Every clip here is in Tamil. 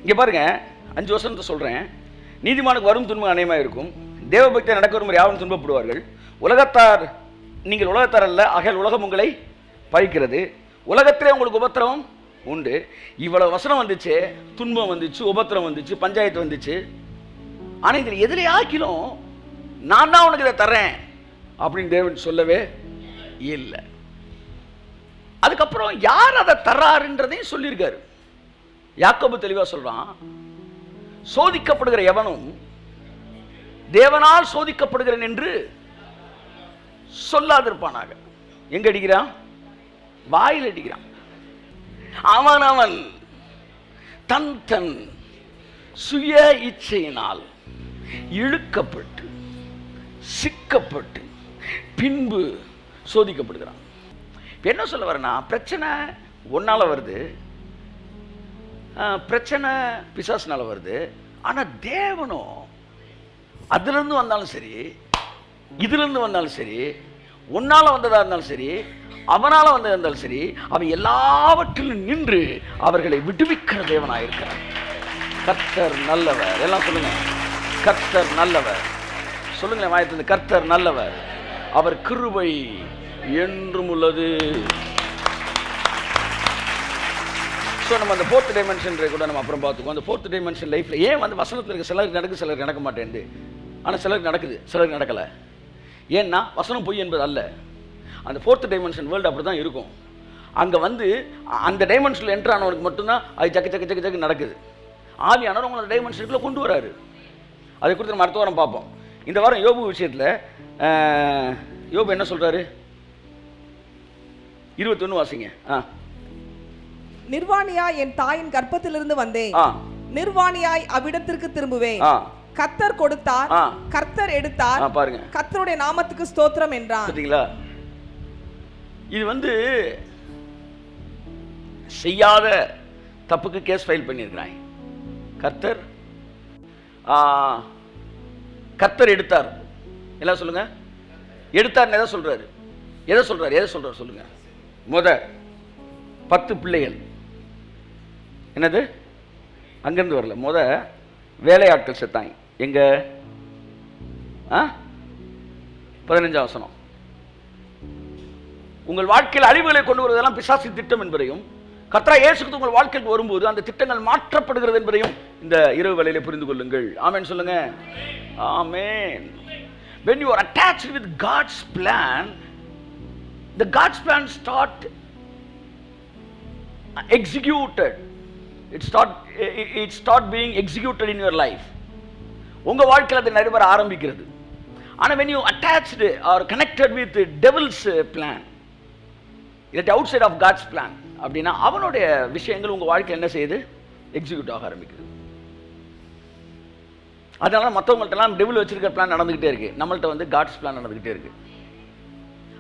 இங்கே பாருங்க, 5 வசனத்தை சொல்கிறேன். நீதிமானுக்கு வரும் துன்பம் அநேகமாக இருக்கும், தேவபக்தியை நடக்க வரும் யாரும் துன்பப்படுவார்கள். உலகத்தார் நீங்கள் உலகத்தார் அல்ல, ஆகையால் உலகம் உங்களை பழிக்கிறது. உலகத்திலே உங்களுக்கு உபத்திரவம் உண்டு. இவ்வளவு வசனம் வந்துச்சு, துன்பம் வந்துச்சு, உபத்திரம் வந்துச்சு, பஞ்சாயத்து வந்துச்சு. ஆனால் இதில் எதிரே ஆக்கிலும் நான் தான் உனக்கு இதை தர்றேன் அப்படின்னு தேவன் சொல்லவே இல்லை. அதுக்கப்புறம் யார் அதை தர்றாருன்றதையும் சொல்லியிருக்காரு. யாக்கோபு தெளிவாக சொல்றான், சோதிக்கப்படுகிற எவனும் தேவனால் சோதிக்கப்படுகிறேன் என்று சொல்லாதிருப்பானாக. எங்க அடிக்கிறான்? வாயில் அடிக்கிறான். அவன் தன் தன் சுய இச்சையினால் இழுக்கப்பட்டு சிக்கப்பட்டு பின்பு சோதிக்கப்படுகிறான். இப்போ என்ன சொல்ல வரேன்னா, பிரச்சனை ஒன்னால வருது, பிரச்சனை பிசாசுனால வருது. ஆனால் தேவனும் அதுலேருந்து வந்தாலும் சரி, இதுலேருந்து வந்தாலும் சரி, ஒன்னால வந்ததாக இருந்தாலும் சரி, அவனால் வந்ததாக இருந்தாலும் சரி, அவன் எல்லாவற்றிலும் நின்று அவர்களை விடுவிக்கிற தேவனாக இருக்கிறார். கர்த்தர் நல்லவர். எல்லாம் சொல்லுங்க, கர்த்தர் நல்லவர். சொல்லுங்களேன் வாயத்திலிருந்து, கர்த்தர் நல்லவர், அவர் கிருபை என்றும் உள்ளது. ஸோ நம்ம அந்த 4th டைமென்ஷன் கூட நம்ம அப்புறம் பார்த்துக்கோம். அந்த 4th டைமென்ஷன் லைஃப்பில் ஏன் வந்து வசனத்தில் இருக்க சிலருக்கு நடக்குது, சிலருக்கு நடக்க மாட்டேங்குது. ஆனால் சிலருக்கு நடக்குது, சிலருக்கு நடக்கலை. ஏன்னா வசனம் பொய் என்பது அல்ல. அந்த 4th டைமென்ஷன் வேர்ல்டு அப்படி தான் இருக்கும். அங்கே வந்து அந்த டைமென்ஷனில் என்ட்ரு ஆனவனுக்கு மட்டும்தான் அது சக்கு சக்கு சக்கு சக்கு நடக்குது. ஆவியானவர் உங்களை டைமென்ஷனுக்குள்ளே கொண்டு வராரு. அதை குறித்து நம்ம அடுத்த வாரம் பார்ப்போம். இந்த வாரம் யோபு விஷயத்தில் யோபு என்ன சொல்கிறாரு? 21 வாசிங்க. நிர்வாணியாய் என் தாயின் கர்ப்பத்திலிருந்து வந்தேன், நிர்வாணியாய் அவ்விடத்திற்கு திரும்புவேன். கர்த்தர் கொடுத்தார், கர்த்தர் எடுத்தார், பாருங்க, கர்த்தருடைய நாமத்துக்கு ஸ்தோத்திரம் என்றான். பார்த்தீங்களா? இது வந்து செய்யாத தப்புக்கு கேஸ் ஃபைல் பண்ணியிருக்கிறான். கர்த்தர் கர்த்தர் எடுத்தார். எல்லாம் சொல்லுங்க, எடுத்தார். எதை சொல்றாரு? எதை சொல்றாரு? எதை சொல்றாரு சொல்லுங்க. 10 பிள்ளைகள். என்னது? அங்கிருந்து வரல. வேலையாட்கள் செத்தாங்க. எங்க? 15 வசனம். உங்கள் வாழ்க்கையில் அழிவுகளை கொண்டு வருவதெல்லாம் பிசாசு திட்டம் என்பதையும், கர்த்தராகிய இயேசு கிறிஸ்து உங்கள் வாழ்க்கைக்கு வரும்போது அந்த திட்டங்கள் மாற்றப்படுகிறது என்பதையும் இந்த இரவு வேளையிலே புரிந்து கொள்ளுங்கள். ஆமென் சொல்லுங்க. ஆமென். When you are attached with God's plan, the God's plan start executed. It start being executed in your life. உங்க வாழ்க்கையில் அது நடைபெற ஆரம்பிக்கிறது. ஆனால் when you attached or connected with the devil's plan, it outside of God's plan, அப்படின்னா அவனுடைய விஷயங்கள் உங்க வாழ்க்கையில் என்ன செய்யுது? எக்ஸிக்யூட் ஆக ஆரம்பிக்குது. அதனால மற்றவங்கள்ட்டலாம் டெவில் வச்சிருக்கிற பிளான் நடந்துகிட்டே இருக்கு, நம்மள்ட்ட வந்து காட்ஸ் பிளான் நடந்துகிட்டே இருக்கு.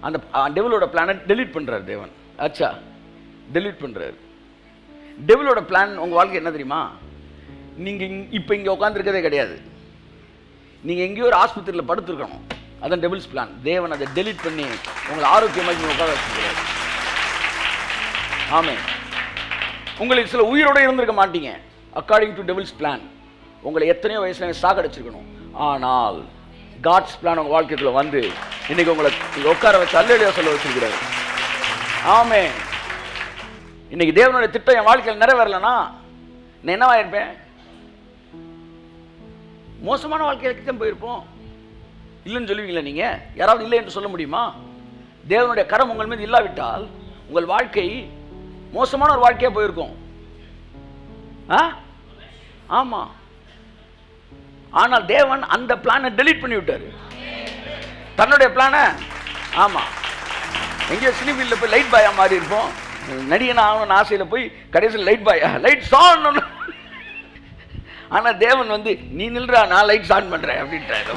அந்த டெவிலோட பிளானை டெலீட் பண்றாரு தேவன். ஆச்சா, டெலீட் பண்றாரு. டெவிலோட பிளான் உங்க வாழ்க்கை என்ன தெரியுமா? நீங்க இப்ப இங்க உட்கார்ந்துருக்கதே கிடையாது, நீங்க எங்கேயோ ஒரு ஆஸ்பத்திரியில் படுத்திருக்கணும். அதான் டெவில்ஸ் பிளான். தேவன் அதை டெலீட் பண்ணி உங்களை ஆரோக்கியமாக உட்கார வச்சுக்கிறார். ஆமென். உங்களுக்கு சில உயிரோட இருந்திருக்க மாட்டீங்க. அக்கார்டிங் டு டெவில்ஸ் பிளான் உங்களை எத்தனையோ வயசுல சாகடிச்சிருக்கணும். ஆனால் காட்ஸ் பிளான் உங்க வாழ்க்கைக்குள்ள வந்து இன்னைக்கு உங்களை உட்கார வச்சு அல்லேலூயா சொல்ல வச்சிருக்கிறார். ஆமென். இன்னைக்கு தேவனுடைய திட்டம் என் வாழ்க்கையில் நிறைவேறலன்னா நான் என்னவா இருப்பேன்? மோசமான வாழ்க்கைக்கு தான் போயிருப்போம். இல்லைன்னு சொல்லுவீங்களா நீங்க? யாராவது இல்லை என்று சொல்ல முடியுமா? தேவனுடைய கரம் உங்கள் மீது இல்லாவிட்டால் உங்கள் வாழ்க்கை மோசமான ஒரு வாழ்க்கையா போயிருக்கும். ஆமா. ஆனால் தேவன் அந்த பிளானை டெலீட் பண்ணி விட்டாரு, தன்னுடைய பிளானை. ஆமா. எங்கேயோ சினிஃபீல்டில் போய் லைட் பாயா மாறி இருப்போம், நடிகன் ஆகணும்னு ஆசையில் போய் கடைசியில் லைட் பாயா, லைட் ஆன். ஆனா தேவன் வந்து நீ நில்றா, நான் லைட்ஸ் ஆன் பண்றேன் அப்படின்றாரு.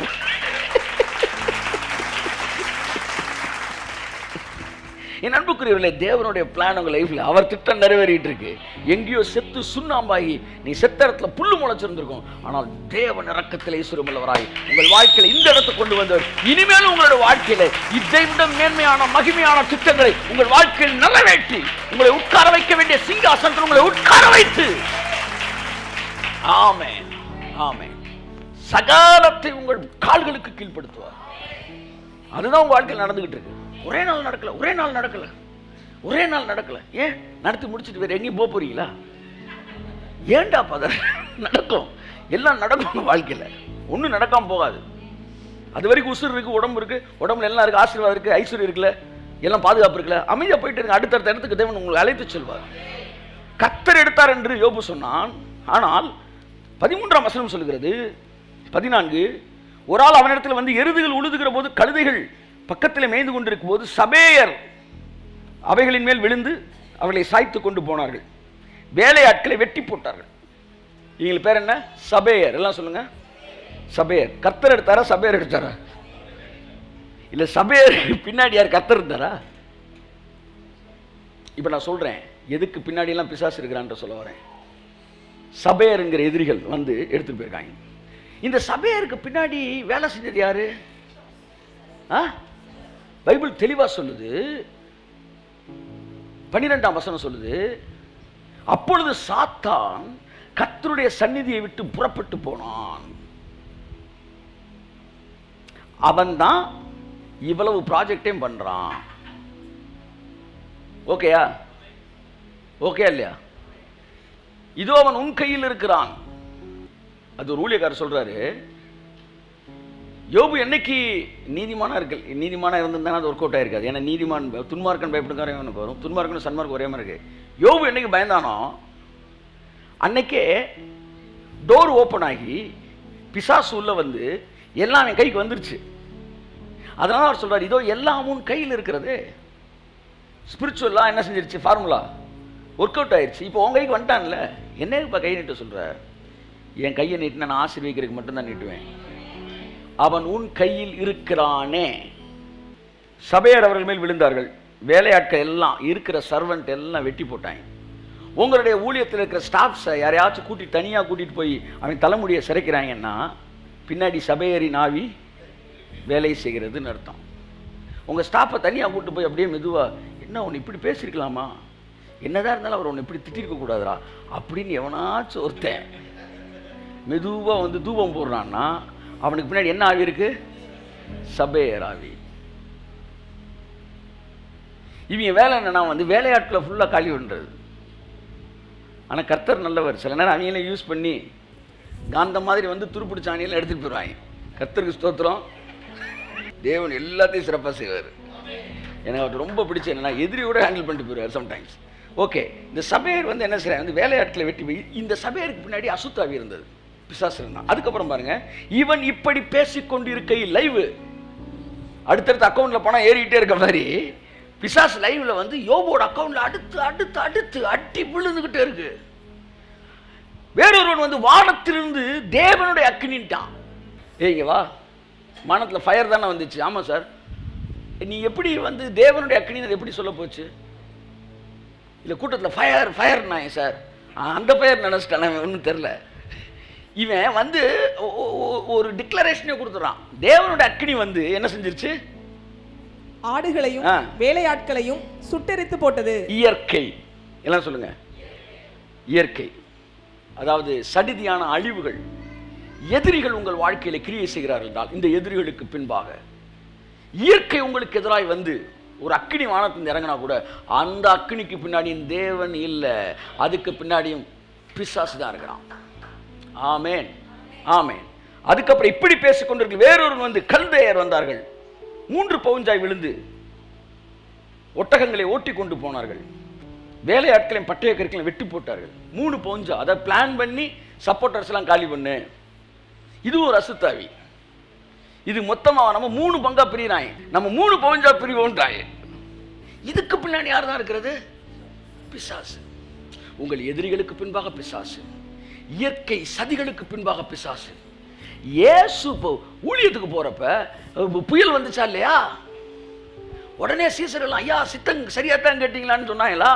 என் அன்புக்குரியவர்களே, தேவனுடைய பிளான் உங்க லைஃப்ல அவர் திட்டம் நிறைவேறிட்டு இருக்கு. எங்கேயோ செத்து சுண்ணாம்பாகி நீ செத்த இடத்துல புல்லு முளைச்சிருந்திருக்கும். ஆனால் தேவன் இரக்கத்திலே ஈஸ்வரமுள்ளவராய் உங்கள் வாழ்க்கையில இந்த இடத்துக்கு கொண்டு வந்தவர். இனிமேலும் உங்களோட வாழ்க்கையில இதை விட மேன்மையான மகிமையான திட்டங்களை உங்கள் வாழ்க்கையில் நிறைவேற்றி உங்களை உட்கார வைக்க வேண்டிய சிங்காசனத்தில் உங்களை உட்கார வைத்து ஆமென், ஆமென். சகலத்தை உங்கள் கால்களுக்கு கீழ்ப்படுத்துவார். அதுதான் உங்க வாழ்க்கையில் நடந்துகிட்டு இருக்கு. ஒரே நாள் நடக்கல, ஒரே நாள் நடக்கல, ஒரே நாள் நடக்கல. ஏன் நடத்தி முடிச்சுட்டு வேற எங்கேயும் போக போறீங்களா? ஏன்டா பதற? நடக்கும், எல்லாம் நடக்கும் வாழ்க்கையில். ஒன்றும் நடக்காம போகாது. அது வரைக்கும் உசுர் இருக்கு, உடம்பு இருக்கு, உடம்புல எல்லாம் இருக்கு, ஆசீர்வாதம் இருக்கு, ஐஸ்வர்யம் இருக்குல்ல, எல்லாம் பாதுகாப்பு இருக்குல்ல, அமைதியா போயிட்டு இருக்கு. அடுத்தடுத்த இடத்துக்கு தேவன் உங்களை அழைத்து செல்வார். கர்த்தர் எடுத்தார் என்று யோபு சொன்னான். ஆனால் 13ஆம் வசனம் சொல்லுகிறது, 14, ஒரு ஆள் அவனிடத்தில் வந்து எருதுகள் உழுதுகிற போது கழுதைகள் பக்கத்தில் மேய்ந்து கொண்டிருக்கும் போது சபேயர் அவைகளின் மேல் விழுந்து அவர்களை சாய்த்து கொண்டு போனார்கள். வேலையாட்களை வெட்டி போட்டார்கள். இவங்களுக்கு பேர் என்ன? சபேயர். எல்லாம் சொல்லுங்க, சபேயர். கர்த்தர் எடுத்தாரா, சபேயர் எடுத்தாரா? இல்ல, சபேயர் பின்னாடி யார்? கர்த்தர் இருந்தாரா? இப்ப நான் சொல்றேன், எதுக்கு பின்னாடி எல்லாம் பிசாசு இருக்கிறான் சொல்ல வரேன். சபேயருங்கிற எதிரிகள் வந்து எடுத்துட்டு போயிருக்காங்க. இந்த சபேயருக்கு பின்னாடி வேலை செஞ்சது யாரு? பைபிள் தெளிவா சொல்லுது. 12ஆம் வசனம் சொல்லுது, அப்பொழுது சாத்தான் கர்த்தருடைய சந்நிதியை விட்டு புறப்பட்டு போனான். அவன் தான் இவ்வளவு ப்ராஜெக்டையும் பண்றான். ஓகேயா? ஓகே இல்லையா? இதோ அவன் உன் கையில் இருக்கிறான். அது ஒரு ஊழியக்காரர் சொல்றாரு, யோபு என்னைக்கு நீதிமானா இருக்கு, நீதிமானா இருந்திருந்தா அது ஒர்க் அவுட் ஆயிருக்காது. ஏன்னா நீதிமான் துன்மார்க்கன் பயப்படுங்கார எனக்கு வரும், துன்மார்க்கன் சன்மார்க்கு ஒரே மாதிரி இருக்கு. யோபு என்னைக்கு பயந்தானோ அன்னைக்கே டோர் ஓப்பன் ஆகி பிசாசு உள்ள வந்து எல்லாம் என் கைக்கு வந்துருச்சு. அதனால அவர் சொல்றாரு, இதோ எல்லாம் உன் கையில் இருக்கிறது. ஸ்பிரிச்சுவலா என்ன செஞ்சிருச்சு? ஃபார்முலா ஒர்க் அவுட் ஆயிடுச்சு. இப்போ உன் கைக்கு வந்துட்டான்ல, என்ன இப்போ கை நீட்ட சொல்ற? என் கையை நீட்டினா நான் ஆசீர்வதிக்கிறதுக்கு மட்டும்தான் நீட்டுவேன். அவன் உன் கையில் இருக்கிறானே. சபையர் அவர்கள் மேல் விழுந்தார்கள். வேலையாட்கள் எல்லாம் இருக்கிற சர்வெண்ட் எல்லாம் வெட்டி போட்டாங்க. உங்களுடைய ஊழியத்தில் இருக்கிற ஸ்டாஃப்ஸை யாரையாச்சும் கூட்டிட்டு தனியாக கூட்டிட்டு போய் அவன் தலைமுடியை சிறைக்கிறாங்கன்னா பின்னாடி சபையரின் ஆவி வேலை செய்கிறதுன்னு அர்த்தம். உங்கள் ஸ்டாஃபை தனியாக கூட்டு போய் அப்படியே மெதுவாக, என்ன ஒன்று இப்படி பேசியிருக்கலாமா, என்னதான் இருந்தாலும் அவர் ஒன்று இப்படி திட்டிருக்க கூடாதா அப்படின்னு எவனாச்சும் ஒருத்தன் மெதுவாக வந்து தூபம் போடுறான்னா அவனுக்கு பின்னாடி என்ன ஆவி இருக்கு? சபேயர் ஆவி. இவங்க வேலை என்னன்னா வந்து வேலையாட்களை ஃபுல்லாக காலி பண்ணுறது. ஆனால் கர்த்தர் நல்லவர். சில நேரம் அவங்களே யூஸ் பண்ணி காந்த மாதிரி வந்து துருப்பிடிச்ச ஆணியெல்லாம் எடுத்துகிட்டு போயிடுவாங்க. கர்த்தருக்கு ஸ்தோத்திரம். தேவன் எல்லாத்தையும் சிறப்பாக செய்வார். எனக்கு அவர் ரொம்ப பிடிச்ச என்னன்னா எதிரியோட ஹேண்டில் பண்ணிட்டு போயிடுவார் சம்டைம்ஸ். ஓகே, இந்த சபையர் வந்து என்ன செய்யறாங்க? வந்து வேலையாட்களை வெட்டி போய் இந்த சபையருக்கு பின்னாடி அசுத்தாவி இருந்தது, பிசாசு இருந்தான். அதுக்கப்புறம் பாருங்க, இவன் இப்படி பேசிக்கொண்டு இருக்கையில் லைவ் அடுத்தடுத்த அக்கௌண்ட்ல போனா ஏறிக்கிட்டே இருக்க மாதிரி பிசாசு லைவ்ல வந்து யோபோட அக்கௌண்ட்ல அடுத்து அடுத்து அடுத்து அட்டி விழுந்துகிட்டே இருக்கு. வேறொருவன் வந்து வானத்திலிருந்து தேவனுடைய அக்கினிட்டான். ஏங்க வா, வானத்தில் ஃபயர் தானே வந்துச்சு. ஆமாம் சார். நீ எப்படி வந்து தேவனுடைய அக்கினி எப்படி சொல்ல போச்சு? இல்லை கூட்டத்தில் ஃபயர் ஃபயர்னாங்க சார். அந்த ஃபயர் நினச்சிட்டான், ஒன்றும் தெரில. இவன் வந்து ஒரு டிக்ளரேஷனே கொடுத்துறான். தேவனுடைய அக்கினி வந்து என்ன செஞ்சிருச்சு? ஆடுகளையும் வேலையாட்களையும் சுட்டெரித்து போட்டது. இயற்கை எல்லாம் சொல்லுங்க. இயற்கை அதாவது சடிதியான அழிவுகள். எதிரிகள் உங்கள் வாழ்க்கையில கிரியை செய்கிறார்கள் என்றால் இந்த எதிரிகளுக்கு பின்பாக இயற்கை உங்களுக்கு எதிராக வந்து ஒரு அக்கினி வானத்திலிருந்து இறங்கினா கூட அந்த அக்கினிக்கு பின்னாடி தேவன் இல்லை, அதுக்கு பின்னாடியும் பிசாசு தான் இருக்கிறான். ஆமேன், ஆமேன். அதுக்கப்புறம் இப்படி பேசிக்கொண்டிருக்க வேறொரு வந்து கல்தேயர் வந்தார்கள். 3 பவுஞ்சாய் விழுந்து ஒட்டகங்களை ஓட்டி கொண்டு போனார்கள். வேலையாட்களையும் பட்டய கற்களையும் வெட்டி போட்டார்கள். 3 பவுஞ்சா, அதை பிளான் பண்ணி சப்போர்ட்டர்ஸ் எல்லாம் காலி பண்ணு. இது ஒரு அசுத்தாவி. இது மொத்தமா நம்ம 3 பங்கா பிரிறாங்க. நம்ம 3 பவுஞ்சா பிரிவோன்றாங்க. இதுக்கு பின்னாடி யார் தான் இருக்கிறது? பிசாசு. உங்கள் எதிரிகளுக்கு பின்பாக பிசாசு, இயற்கை சதிகளுக்கு பின்பாக பிசாசு. இயேசு ஊழியத்துக்கு போறப்ப புயல் வந்துச்சா இல்லையா? உடனே சீசர்கள் ஐயா சித்தம் சரியாத்தான் கேட்டீங்களான்னு சொன்னாங்களா?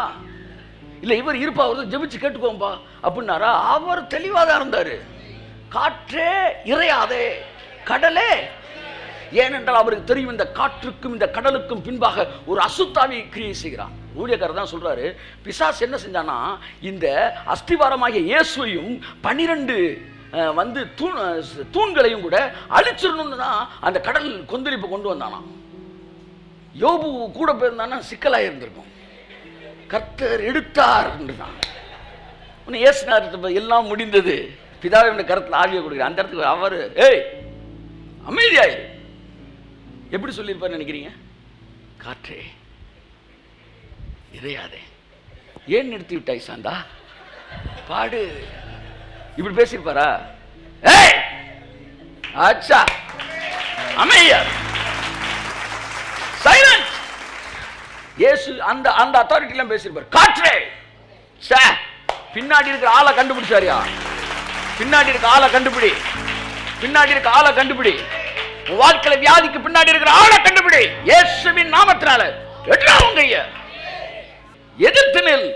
இல்லை இவர் இருப்பா, ஒரு ஜெபிச்சு கேட்டுக்கோம்பா அப்படின்னாரா? அவர் தெளிவாக தான் இருந்தார். காற்றே இறையாதே, கடலே. ஏனென்றால் அவருக்கு தெரியும் இந்த காற்றுக்கும் இந்த கடலுக்கும் பின்பாக ஒரு அசுத்தாவி கிரியை செய்கிறான். ஊழியக்காரர் தான் சொல்றாரு, பிசாசு என்ன செஞ்சானா இந்த அஸ்திவாரமாகிய இயேசுவையும் 12 வந்து தூண்களையும் கூட அழிச்சிடணும்னு தான் அந்த கடல் கொந்தளிப்பு கொண்டு வந்தானா. யோபு கூட போயிருந்தானா சிக்கலாக இருந்திருக்கும். கர்த்தர் எடுத்தார் என்றுதான் ஏசுனார், எல்லாம் முடிந்தது, பிதாவின் கருத்தில் ஆவியை கொடுக்குற அந்த இடத்துக்கு அவர் ஏய் அமைதியாயிரு எப்படி சொல்லியிருப்பார் நினைக்கிறீங்க? காற்றே இறையாதே, ஏன் நிறுத்தி விட்டாய் சாந்தா, பாடு, இப்படி பேசியிருப்பாரா? ஏய் அச்சா அமைதியா சைலன்ஸ். இயேசு அந்த அந்த அத்தாரிட்டிலாம் பேசியிருப்பார். காற்றே சே, பின்னாடி இருக்கிற ஆளை கண்டுபிடிச்சாரியா, பின்னாடி இருக்க ஆளை கண்டுபிடி, பின்னாடி இருக்க ஆளை கண்டுபிடி, உன் வாழ்க்கையில வியாதிக்கு பின்னாடி இருக்கிற ஆளை கண்டுபிடி, இயேசுவின் நாமத்தினால எட்ரா உங்க எதிர்த்து நில்,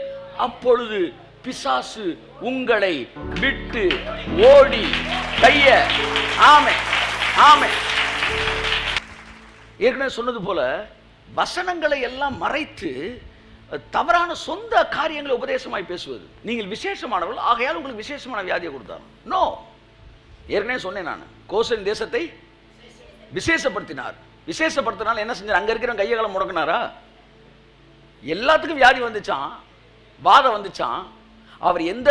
அப்பொழுது பிசாசு உங்களை விட்டு ஓடி கைய. ஆமே ஆமே. ஏற்கனவே சொன்னது போல வசனங்களை எல்லாம் மறைத்து தவறான சொந்த காரியங்களை உபதேசமாய் பேசுவது. நீங்கள் விசேஷமானவர்கள் ஆகையால் உங்களுக்கு விசேஷமான வியாதியை கொடுத்தார். நோ, ஏற்கனவே சொன்னேன் நான், கோசேன் தேசத்தை விசேஷப்படுத்தினார். விசேஷப்படுத்தினால என்ன செஞ்சார்? அங்க இருக்கிற கையகளை முடக்கினாரா? எல்லாத்துக்கும் வியாதி வந்துச்சான், வாதம் வந்துச்சான். அவர் எந்த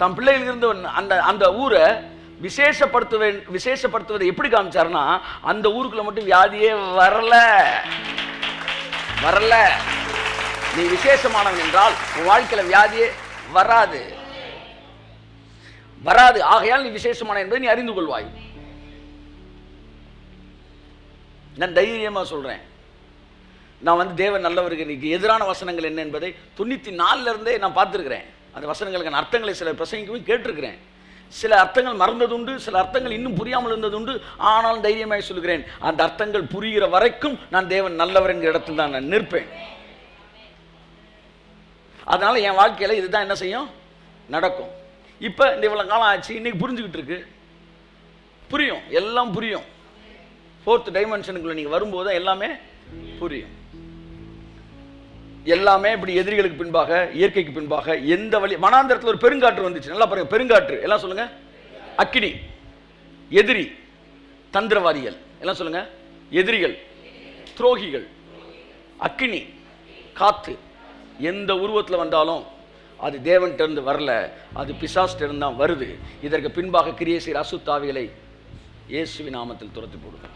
தம் பிள்ளைகள் இருந்த அந்த அந்த ஊரை விசேஷப்படுத்துவதை எப்படி காமிச்சாருன்னா, அந்த ஊருக்குள்ள மட்டும் வியாதியே வரல. நீ விசேஷமானவன் என்றால் உன் வாழ்க்கையில வியாதியே வராது. ஆகையால் நீ விசேஷமான என்பதை நீ அறிந்து கொள்வாய். நான் தைரியமா சொல்றேன், நான் வந்து தேவன் நல்லவருக்கு எதிரான வசனங்கள் என்ன என்பதை 94 இருந்தே நான் பார்த்துருக்கிறேன். அந்த வசனங்களுக்கு அர்த்தங்களை சில பிரசங்கிக்கும் கேட்டிருக்கிறேன். சில அர்த்தங்கள் மறந்ததுண்டு, சில அர்த்தங்கள் இன்னும் புரியாமல் இருந்ததுண்டு. ஆனாலும் தைரியமாக சொல்லுகிறேன், அந்த அர்த்தங்கள் புரிகிற வரைக்கும் நான் தேவன் நல்லவர் என்கிற இடத்தில் தான் நான் நிற்பேன். அதனால என் வாழ்க்கையில் இதுதான் என்ன செய்யும், நடக்கும். இப்போ இந்த இவ்வளோ காலம் ஆச்சு, இன்னைக்கு புரிஞ்சுக்கிட்டு இருக்கு, புரியும், எல்லாம் புரியும். 4th டைமென்ஷனுக்குள்ள நீங்கள் வரும்போது எல்லாமே புரியும். எல்லாமே இப்படி எதிரிகளுக்கு பின்பாக, இயற்கைக்கு பின்பாக எந்த வழி. வனாந்தரத்தில் ஒரு பெருங்காற்று வந்துச்சு, நல்லா பாருங்க, பெருங்காற்று எல்லாம் சொல்லுங்க. அக்கினி, எதிரி, தந்திரவாதிகள் எல்லாம் சொல்லுங்க. எதிரிகள், துரோகிகள், அக்கினி, காத்து. எந்த உருவத்தில் வந்தாலும் அது தேவன்கிட்ட இருந்து வரல, அது பிசாசிட்ட இருந்து தான் வருது. இதற்கு பின்பாக கிரியை செய்கிற அசுத்தாவிகளை இயேசுவின் நாமத்தில் துரத்தி போடுங்க.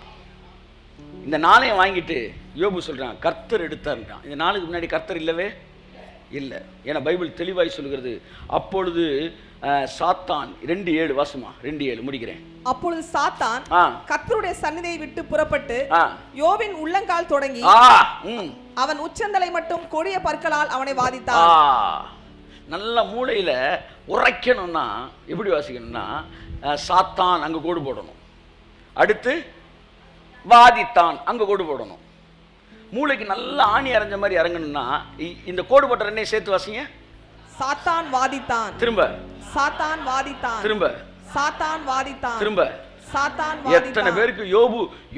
இந்த நாளையும் வாங்கிட்டு யோபு சொல்றான், கர்த்தர் எடுத்தார்ன்றான். இந்த நாளுக்கு முன்னாடி கர்த்தர் இல்லவே இல்லை. ஏன்னா பைபிள் தெளிவாய் சொல்கிறது. அப்பொழுது சாத்தான் 2:7 வாசமா, 2:7 முடிக்கிறேன். அப்பொழுது சாத்தான் கர்த்தருடைய சந்நிதியை விட்டு புறப்பட்டு யோபின் உள்ளங்கால் தொடங்கி அவன் உச்சந்தலை மட்டும் கொடிய பற்களால் அவனை வாதித்தான். நல்ல மூளையில உரைக்கணும்னா எப்படி வாசிக்கணும்னா, சாத்தான் அங்க கோடு போடணும், அடுத்து வாதித்தான் அங்க கோடு போடணும். மூளைக்கு நல்ல ஆணி அரைஞ்ச மாதிரி இறங்கணும்னா இந்த கோடு போட்ட ரெண்டையும் சேர்த்து வாசிங்க. சாத்தான் வாதித்தான், திரும்ப சாத்தான் வாதித்தான், திரும்ப சாத்தான் வாதித்தான், திரும்ப சாத்தான் வாதித்தான். எத்தனை பேருக்கு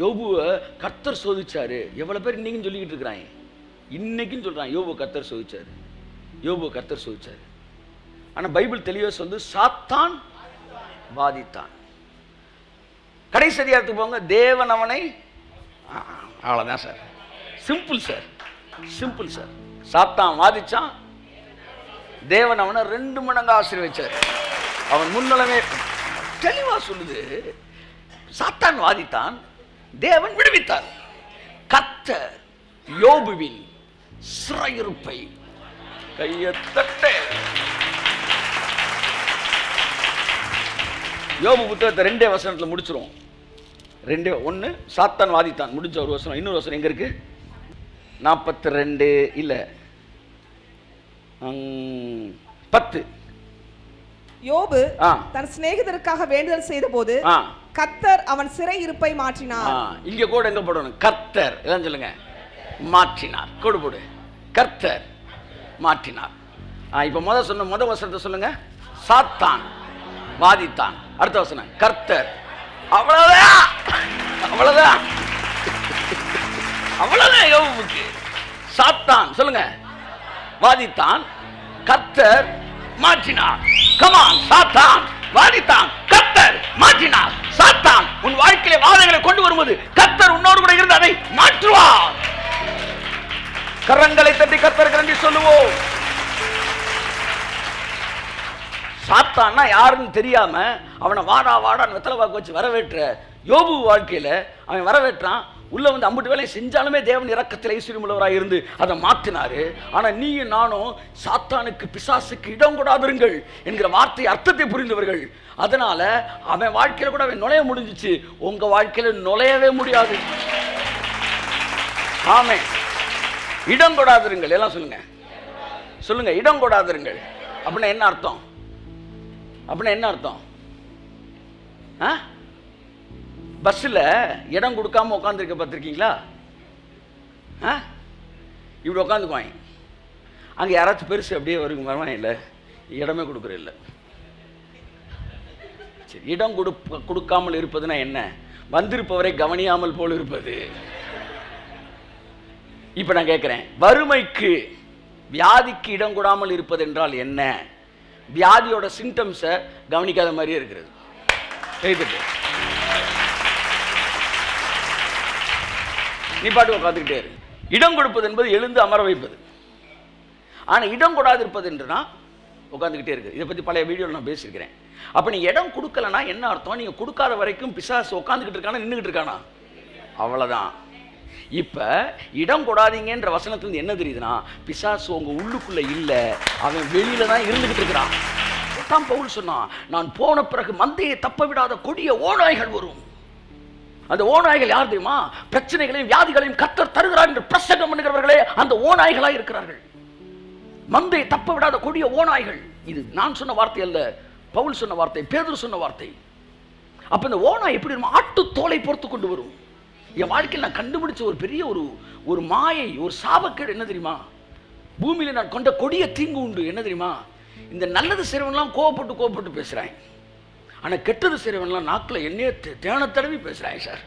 யோபுவ கர்த்தர் சோதிச்சாரு? எவ்வளவு பேர் இன்னைக்கும் சொல்லிக்கிட்டு இருக்கிறாங்க, இன்னைக்கும் சொல்றாங்க யோபு கர்த்தர் சோதிச்சாரு, யோபு கர்த்தர் சோதிச்சாரு. ஆனா பைபிள் தெளிவா சொல்லு, சாத்தான் வாதித்தான். கடைசி அதிகாரத்துக்கு போங்க, தேவன் அவனை, அவ்வளவுதான் sir, simple sir, simple sir. சாத்தான் வாதிச்சான், தேவன் அவனை 2 மடங்கு ஆசீர்வதிச்சார். அவன் முன்னலமே தெளிவா சொல்லுது, சாத்தான் வாதித்தான், தேவன் விடுவித்தார். கர்த்தர் யோபுவின் சிறையிருப்பை கையத்தட்ட. யோபு புத்தகத்தை 2 வசனத்தில் முடிச்சிரும். 2:1 சாத்தான் வாதித்தான் முடிஞ்ச ஒரு வசனம். இன்னொரு வசனம் எங்க இருக்கு? 42 இல்ல 10. யோபு தன் சிநேகிதருக்காக வேண்டுதல் செய்த போது கர்த்தர் அவன் சிறை இருப்பை மாற்றினார். இங்க கூட எங்க போடணும்? கர்த்தர் எல்லாம் சொல்லுங்க, மாற்றினார். கோடு போடு, கர்த்தர் மாற்றினார். இப்ப முத வசனத்தை சொல்லுங்க, சாத்தான் வாதித்தான். அடுத்த வசனம் கர்த்தர். அவ்வளவுதான், அவ்வளவுதான், அவ்வளவுதான். யோபுக்கு சாத்தான் சொல்லுங்க, வாதித்தான், கர்த்தர் மாற்றினார். கமான், சாத்தான் வாதித்தான், கர்த்தர் மாற்றினார். சாத்தான் உன் வாழ்க்கையிலே வாதங்களை கொண்டு வரும்போது கர்த்தர் உன்னோடு கூட இருந்து அதை மாற்றுவார். கரங்களை தட்டி கர்த்தருக்கு நன்றி சொல்லுவோம். சாத்தான்னா யாருன்னு தெரியாம அவனை வாடா வாடான்னு வெத்தலை வாக்கு வச்சு வரவேற்ற யோபு வாழ்க்கையில அவன் வரவேற்றான். உள்ள வந்து அம்புட்டு வேலை செஞ்சாலுமே தேவன் இரக்கத்தில் ஐஸ்வர்யம் உள்ளவராக இருந்து அதை மாற்றினாரு. ஆனா நீயும் நானும் சாத்தானுக்கு பிசாசுக்கு இடம் கொடாதிருங்கள் என்கிற வார்த்தை அர்த்தத்தை புரிந்தவர்கள். அதனால அவன் வாழ்க்கையில கூட அவன் நுழைய முடிஞ்சிச்சு, உங்க வாழ்க்கையில நுழையவே முடியாது. ஆமே, இடம் கொடாதிருங்கள். எல்லாம் சொல்லுங்க, சொல்லுங்க, இடம் கொடாதிருங்கள். அப்படின்னா என்ன அர்த்தம்? அப்படின்னா என்ன அர்த்தம்? பஸ்ஸில் இடம் கொடுக்காம உட்காந்துருக்க பார்த்துருக்கீங்களா? இப்படி உட்காந்துக்குவாங்க. அங்கே யாராச்சும் பெருசு அப்படியே வருங்க வரவான், இல்லை இடமே கொடுக்குற இல்லை. சரி, இடம் கொடுக்காமல் இருப்பதுன்னா என்ன? வந்திருப்பவரை கவனியாமல் போல் இருப்பது. இப்போ நான் கேட்குறேன், வறுமைக்கு வியாதிக்கு இடம் கொடாமல் இருப்பது என்றால் என்ன? வியாதியோட சிம்டம்ஸை கவனிக்காத மாதிரியே இருக்கிறது. எழுதிட்டு நீ பாட்டு உட்காந்துக்கிட்டே இரு. இடம் கொடுப்பது என்பது எழுந்து அமர வைப்பது. ஆனால் இடம் கொடாது இருப்பது என்றுனா உட்காந்துக்கிட்டே இருக்கு. இதை பற்றி பழைய வீடியோவில் நான் பேசியிருக்கிறேன். அப்போ நீங்கள் இடம் கொடுக்கலன்னா என்ன அர்த்தம்? நீங்கள் கொடுக்காத வரைக்கும் பிசாசு உட்காந்துக்கிட்டு இருக்கானா நின்றுக்கிட்டு இருக்கானா? அவ்வளோதான். இப்போ இடம் கொடாதீங்கன்ற வசனத்துலேருந்து என்ன தெரியுதுன்னா, பிசாசு உங்கள் உள்ளுக்குள்ளே இல்லை, அவன் வெளியில தான் இருந்துக்கிட்டு இருக்கிறான். தான் பவுல் சொன்னான், நான் போன பிறகு மந்தையை தப்ப விடாத கொடிய ஓநாய்கள் வரும். அந்த ஓநாய்கள் யார் தெரியுமா? பிரச்சனைகளையும் வியாதிகளையும் கர்த்தர் தருகிறார் என்று பிரசங்கம் பண்ணுகிறவர்களே அந்த ஓநாய்களாக இருக்கிறார்கள். மந்தையை தப்ப விடாத கொடிய ஓநாய்கள். இது நான் சொன்ன வார்த்தை அல்ல, பவுல் சொன்ன வார்த்தை, பேதுரு சொன்ன வார்த்தை. அப்ப இந்த ஓநாய் எப்படி ஆட்டு தோலை பொறுத்து கொண்டு வரும். என் வாழ்க்கையில் நான் கண்டுபிடிச்ச ஒரு பெரிய ஒரு மாயை, ஒரு சாபக்கேடு என்ன தெரியுமா? பூமியில நான் கொண்ட கொடிய தீங்கு உண்டு. என்ன தெரியுமா? இந்த நல்லது செய்றவன்லாம் கோவப்பட்டு பேசுறாங்க. ஆனா கெட்டது செய்றவன்லாம் நாக்கில் என்னையே தேன தடவி பேசுறாங்க சார்.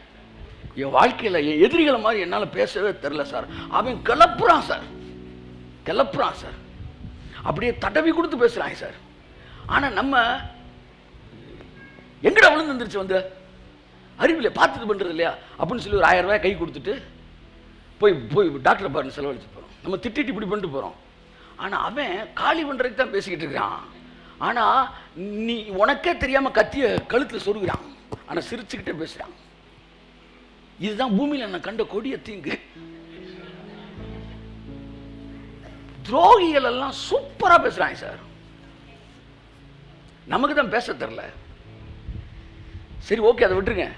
என் வாழ்க்கையில் என் எதிரிகளை மாதிரி என்னால் பேசவே தெரில சார். அவன் கிளப்புறான் சார். அப்படியே தடவி கொடுத்து பேசுறாங்க சார். ஆனா நம்ம எங்கடா விழுந்து வந்துருச்சு வந்து அறிவில்லை, பார்த்துட்டு பண்றது இல்லையா அப்படின்னு சொல்லி ஒரு 1000 ரூபாய் கை கொடுத்துட்டு போய் டாக்டரை பாருன்னு செலவழிச்சு போகிறோம். நம்ம திட்டிட்டு இப்படி பண்ணிட்டு போகிறோம். ஆனால் அவன் காலி பண்ணுறதுக்கு தான் பேசிக்கிட்டு இருக்கிறான். ஆனால் நீ உனக்கே தெரியாமல் கத்திய கழுத்தில் சொருகிறான். ஆனால் சிரிச்சுக்கிட்டே பேசுகிறான். இதுதான் பூமியில் நான் கண்ட கொடிய தீங்கு. துரோகிகள் எல்லாம் சூப்பராக பேசுகிறாங்க சார். நமக்கு தான் பேச தெரில. சரி, ஓகே, அதை விட்டுருங்க.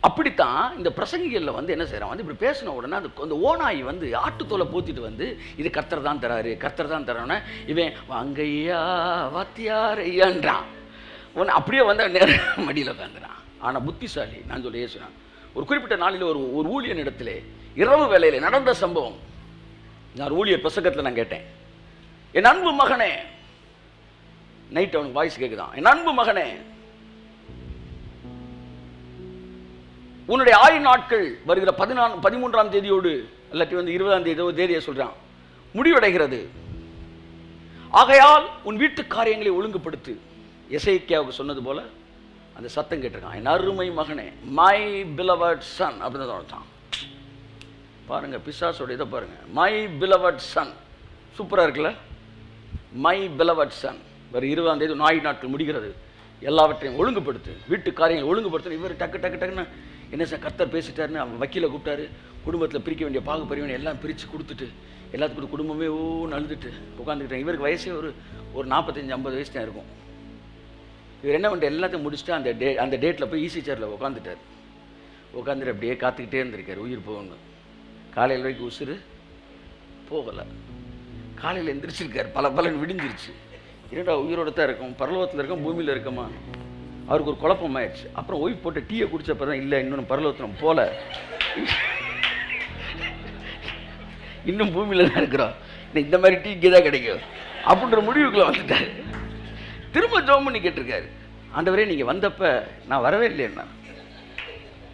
அப்படித்தான் இந்த பிரசங்கிகளில் வந்து என்ன செய்கிறான், வந்து இப்படி பேசின உடனே அந்த ஓநாய் வந்து ஆட்டுத்தோலை போத்திட்டு வந்து இது கர்த்தர் தான் தராரு, கர்த்தர் தான் தரானே, இவன் வாங்கையா வாத்தியார் ஐயான்றான். உடனே அப்படியே வந்து நேரம் மடியில் உட்காந்துறான். ஆனால் புத்திசாலி, நான் சொல்லி ஏசுறான். ஒரு குறிப்பிட்ட நாளில் ஒரு ஊழியன் இடத்துல இரவு வேளையில் நடந்த சம்பவம். நான் ஊழியர் பிரசங்கத்தில் நான் கேட்டேன், என் அன்பு மகனே, நைட் அவனுக்கு வாய்ஸ் கேட்குதான், என் அன்பு மகனே, உன்னுடைய ஆயுள் நாட்கள் வருகிற 13ஆம் தேதியோடு இல்லாட்டி வந்து 20ஆம் தேதியை சொல்றான் முடிவடைகிறது. ஆகையால் உன் வீட்டு காரியங்களை ஒழுங்குபடுத்து. எசேக்கியாவுக்கு சொன்னது போல அந்த சத்தம் கேட்டிருக்கான், என் அருமை மகனே, மை பிலவட் சன் அப்படின்னு தான். பாருங்க பிசாசோட இதை பாருங்க, மை பிலவட் சன். சூப்பராக இருக்குல்ல? My beloved Sun. வர 20ஆம் தேதி ஆயுள் நாட்கள் முடிகிறது. எல்லாவற்றையும் ஒழுங்குபடுத்து, வீட்டு காரியங்களை ஒழுங்குபடுத்து. இவர் டக்குன்னு என்ன சார் கர்த்தர் பேசிட்டாருன்னு அவன் வக்கீலை கூப்பிட்டாரு. குடும்பத்தில் பிரிக்க வேண்டிய பாகுபரிவினை எல்லாம் பிரித்து கொடுத்துட்டு எல்லாத்துக்கும் குடும்பமே அழுதுட்டு உட்காந்துக்கிட்டேன். இவருக்கு வயசே ஒரு 45-50 வயசு தான் இருக்கும். இவர் என்ன பண்ணிட்டு எல்லாத்தையும் முடிச்சுட்டு அந்த டேட்டில் போய் ஈசி சேரில் உட்காந்துட்டார். உட்காந்துட்டு அப்படியே காத்துக்கிட்டே இருந்திருக்காரு உயிர் போகணும். காலையில் வரைக்கும் உசுறு போகலை. காலையில் எந்திரிச்சிருக்காரு, பலன்னு விடிஞ்சிருச்சு. இரண்டா உயிரோட தான் இருக்கும், பரலோகத்தில் இருக்கும், பூமியில் இருக்கமா? அவருக்கு ஒரு குழப்பம் ஆயிடுச்சு. அப்புறம் ஒய்ஃப் போட்டு டீயை குடிச்சப்ப தான், இல்லை இன்னொன்று பரலோகத்தில் போல, இன்னும் பூமியில் தான் இருக்கிறோம், இந்த மாதிரி டீ இங்கே தான் கிடைக்கும் அப்படின்ற முடிவுக்குள்ள வந்துட்டாரு. திரும்ப ஜெபம் பண்ணி கேட்டிருக்காரு, ஆண்டவரே நீங்கள் வந்தப்ப நான் வரவே இல்லைன்னா,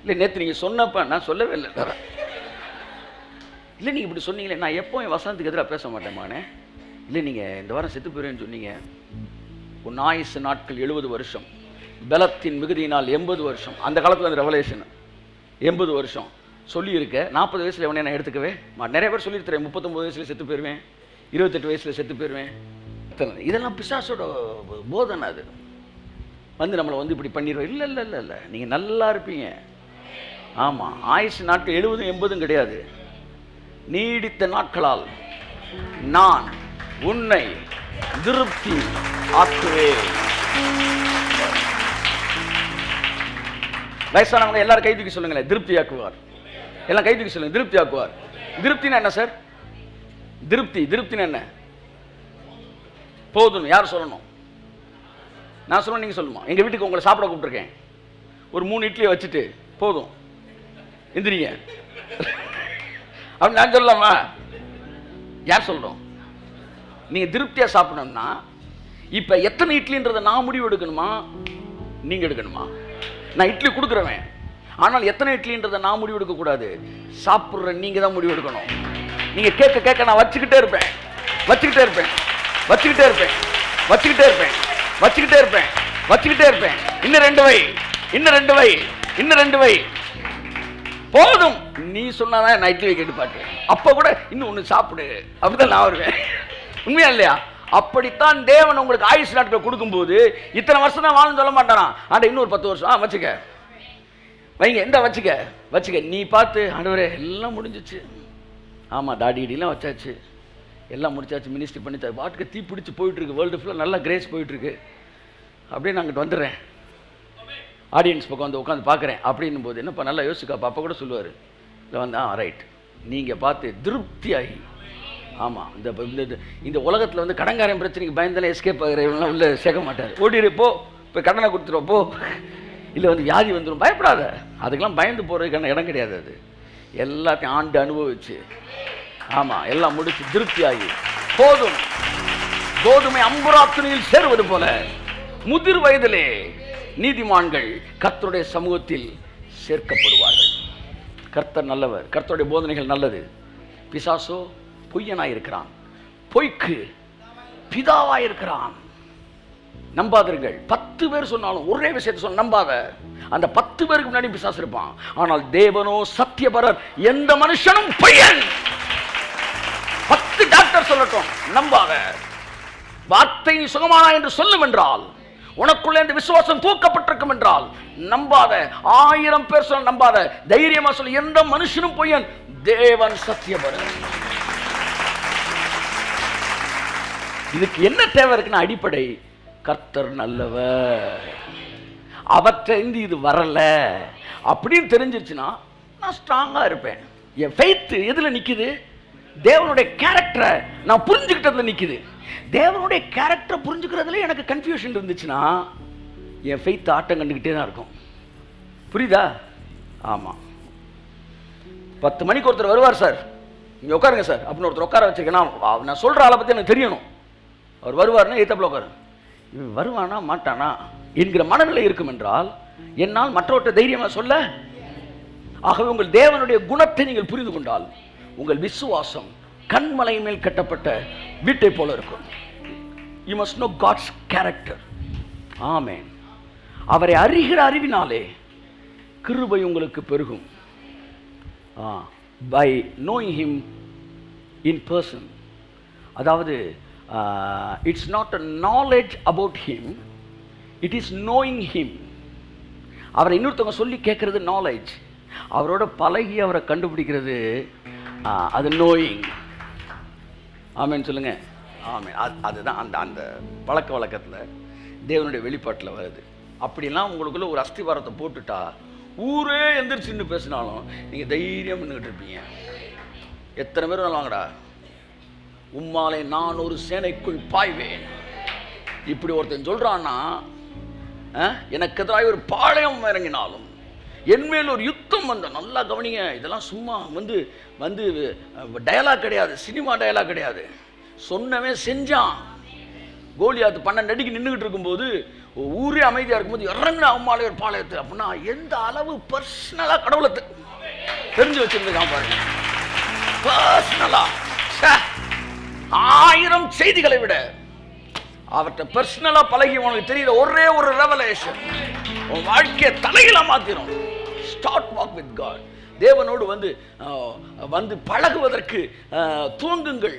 இல்லை நேற்று நீங்கள் சொன்னப்ப நான் சொல்லவே இல்லை. இல்லை நீங்கள் இப்படி சொன்னீங்களே, நான் எப்போ என் வசனத்துக்கு எதிராக பேச மாட்டேன்மானே. இல்லை நீங்கள் இந்த வாரம் செத்து போயிடுவேன்னு சொன்னீங்க. உன் ஆயுசு நாட்கள் 70 வருஷம், பலத்தின் மிகுதியினால் 80 வருஷம். அந்த காலத்தில் அந்த ரெவலேஷன் 80 வருஷம் சொல்லியிருக்க. 40 வயசில் எவனே நான் எடுத்துக்கவே நிறைய பேர் சொல்லியிருக்கிறேன். 39 வயசில் செத்து போயிடுவேன், 28 வயசில் செத்து போயிடுவேன். இதெல்லாம் பிசாசோட போதனை. அது வந்து நம்மளை வந்து இப்படி பண்ணிடுவோம். இல்லை இல்லை இல்லை இல்லை, நீங்கள் நல்லா இருப்பீங்க. ஆமாம், ஆயுசு நாட்கள் 70 80 கிடையாது. நீடித்த நாட்களால் நான் உன்னை திருப்தி ஆக்குவேன். வயசானவங்க எல்லாரும் கை தூக்கி சொல்லுங்களேன், திருப்தி ஆக்குவார். எல்லாம் கை தூக்கி சொல்லுங்க, திருப்தி ஆக்குவார். திருப்தினா என்ன சார்? திருப்தினா என்ன? போதும். யார் சொல்லணும்? நான் சொல்லணும், நீங்கள் சொல்லணுமா? எங்கள் வீட்டுக்கு உங்களை சாப்பிட கூப்பிட்டுருக்கேன். ஒரு 3 இட்லியை வச்சுட்டு போதும் எந்திரிங்க அப்படி நான் சொல்லலாமா? யார் சொல்லணும்? நீங்கள் திருப்தியாக சாப்பிடணும்னா இப்போ எத்தனை இட்லின்றதை நான் முடிவு எடுக்கணுமா, நீங்கள் எடுக்கணுமா? நான் இட்லி கொடுக்குறவன், ஆனால் எத்தனை இட்லின்றதை நான் முடிவு எடுக்கக்கூடாது. சாப்பிட்ற நீங்கள் தான் முடிவு எடுக்கணும். நீங்கள் கேட்க கேட்க நான் வச்சுக்கிட்டே இருப்பேன், வச்சுக்கிட்டே இருப்பேன், வச்சுக்கிட்டே இருப்பேன், வச்சுக்கிட்டே இருப்பேன், வச்சுக்கிட்டே இருப்பேன், வச்சுக்கிட்டே இருப்பேன். இன்னும் 2 வை, இன்னும் 2 வை, இன்னும் 2 வை. போதும். நீ சொன்னாதான் நான் இட்லி கேட்டு பார்த்தேன். அப்போ கூட இன்னும் ஒன்று சாப்பிடு, அப்படிதான் நான் வருவேன். உண்மையா இல்லையா? அப்படித்தான் தேவன் உங்களுக்கு ஆயுசு நாட்கள் கொடுக்கும்போது இத்தனை வருஷம் தான் வாழன்னு சொல்ல மாட்டானா. ஆண்டா இன்னொரு 10 வருஷம் வச்சுக்க, வைங்க, எந்த வச்சுக்க வச்சுக்க. நீ பார்த்து ஆண்டவரே எல்லாம் முடிஞ்சிச்சு. ஆமாம், தாடி இடிலாம் வச்சாச்சு, எல்லாம் முடிச்சாச்சு, மினிஸ்ட்ரி பண்ணிச்சு, வாட்டுக்கு தீ பிடிச்சி போயிட்டுருக்கு, வேர்ல்டு ஃபுல்லாக நல்லா கிரேஸ் போயிட்டுருக்கு. அப்படியே நான் அங்கிட்டு வந்துடுறேன், ஆடியன்ஸ் பக்கம் வந்து உட்காந்து பார்க்குறேன். அப்படின்னும் போது என்னப்பா நல்லா யோசிக்காப்பா, அப்போ கூட சொல்லுவார், இல்லை வந்து ரைட், நீங்கள் பார்த்து திருப்தியாகி. ஆமாம், இந்த உலகத்தில் வந்து கடன்காரன் பிரச்சனைக்கு பயந்தாலே எஸ்கேப் ஆகிறவங்களாம் உள்ள சேர்க்க மாட்டார். ஓடிருப்போ இப்போ கடனை கொடுத்துருப்போ, இல்லை வந்து வியாதி வந்துடும், பயப்படாத. அதுக்கெல்லாம் பயந்து போகிறதுக்கான இடம் கிடையாது. அது எல்லாத்தையும் ஆண்டு அனுபவிச்சு, ஆமாம், எல்லாம் முடிச்சு திருப்தியாகி போதும். கோதுமை அம்புராத்துணியில் சேருவது போல முதிர் வயதிலே நீதிமான்கள் கர்த்தருடைய சமூகத்தில் சேர்க்கப்படுவார்கள். கர்த்தர் நல்லவர், கர்த்தருடைய போதனைகள் நல்லது. பிசாசோ பொய்யனாயிருக்கிறான், பொய்க்கு பிதாவாயிருக்கிறான். நம்பாதீர்கள். 10 பேர் சொன்னாலும் ஒரே விஷயத்தை சொன்ன நம்பாத. அந்த 10 பேருக்கு முன்னாடி பிசாசு இருப்பான். ஆனால் தேவனோ சத்தியபரர், எந்த மனுஷனும் பொய்யன். 10 டாக்டர் சொல்லட்டும், நம்பாத. வார்த்தை சுகமானா என்று சொல்லும் என்றால், உனக்குள்ள இந்த விசுவாசம் தூக்கப்பட்டிருக்கும் என்றால் நம்பாத. 1000 பேர் சொல்ல நம்பாத. தைரியமா சொல்ல, எந்த மனுஷனும் பொய்யன், தேவன் சத்தியபரர். இதுக்கு என்ன தேவை இருக்குன்னா, அடிப்படை கர்த்தர் நல்லவர். அவற்றை இது வரல அப்படின்னு தெரிஞ்சிருச்சுன்னா நான் ஸ்ட்ராங்கா இருப்பேன். என் ஃபெய்த் எதுல நிக்குது? தேவனுடைய கேரக்டரை நான் புரிஞ்சுக்கிட்டதுல நிக்குது. தேவனுடைய கேரக்டரை புரிஞ்சுக்கிறதுல எனக்கு கன்ஃபியூஷன் இருந்துச்சுன்னா என் ஃபெய்த் ஆட்டம் கண்டுக்கிட்டே தான் இருக்கும். புரியுதா? ஆமாம். 10 மணிக்கு ஒருத்தர் வருவார், சார் இங்கே உட்காருங்க சார் அப்படின்னு ஒருத்தர் உட்கார வச்சிருக்கேன். நான் சொல்கிற ஆளை பற்றி எனக்கு தெரியணும். அவர் வருவார்னா ஏத்தப்பில் உட்காரு, இவன் வருவானா மாட்டானா என்கிற மனநிலை இருக்கும் என்றால் என்னால் மற்றவற்றை தைரியமாக சொல்ல. ஆகவே உங்கள் தேவனுடைய குணத்தை நீங்கள் புரிந்து கொண்டால் உங்கள் விசுவாசம் கண்மலை மேல் கட்டப்பட்ட வீட்டை போல இருக்கும். You must know God's character. ஆமென். அவரை அறிகிற அறிவினாலே கிருபை உங்களுக்கு பெருகும். By knowing him in person. அதாவது it's not a knowledge about him, it is knowing him. அவரை இன்னொருத்தவங்க சொல்லி கேட்கறது நாலேஜ், அவரோட பழகி அவரை கண்டுபிடிக்கிறது அது நோயிங். ஆமென் சொல்லுங்க. ஆமென். அதுதான் அந்த அந்த பழக்க வழக்கத்தில் தேவனுடைய வெளிப்பாட்டில் வருது. அப்படிலாம் உங்களுக்குள்ள ஒரு அஸ்திவாரத்தை போட்டுட்டா ஊரே எந்திரிச்சுன்னு பேசினாலும் நீங்கள் தைரியம் நின்றுட்டு இருப்பீங்க. எத்தனை பேர் வாங்கடா, உம்மாலே நான் ஒரு சேனைக்குள் பாய்வேன். இப்படி ஒருத்தன் சொல்கிறான்னா, எனக்கு எதிராக ஒரு பாளையம் இறங்கினாலும் என்மேல் ஒரு யுத்தம் வந்த, நல்லா கவனிங்க, இதெல்லாம் சும்மா வந்து வந்து டயலாக் கிடையாது, சினிமா டயலாக் கிடையாது. சொன்னவன் செஞ்சான். கோலியாத்து 12 அடிக்கு நின்றுக்கிட்டு இருக்கும்போது ஊரே அமைதியாக இருக்கும்போது இறங்கின அம்மாலே ஒரு பாளையத்து. அப்படின்னா எந்த அளவு பர்சனலாக கடவுளை தெரிஞ்சு வச்சிருந்துக்கான் பாருங்க. பர்சனலா 1000 செய்திகளை விட அவர்கிட்ட பர்சனலா பழகி உனக்கு தெரியுற ஒரே ஒரு ரெவலேஷன் உன் வாழ்க்கையை தலையில மாத்திரும். Start walk with God. தேவனோடு வந்து பழகுவதற்கு துவங்குங்கள்.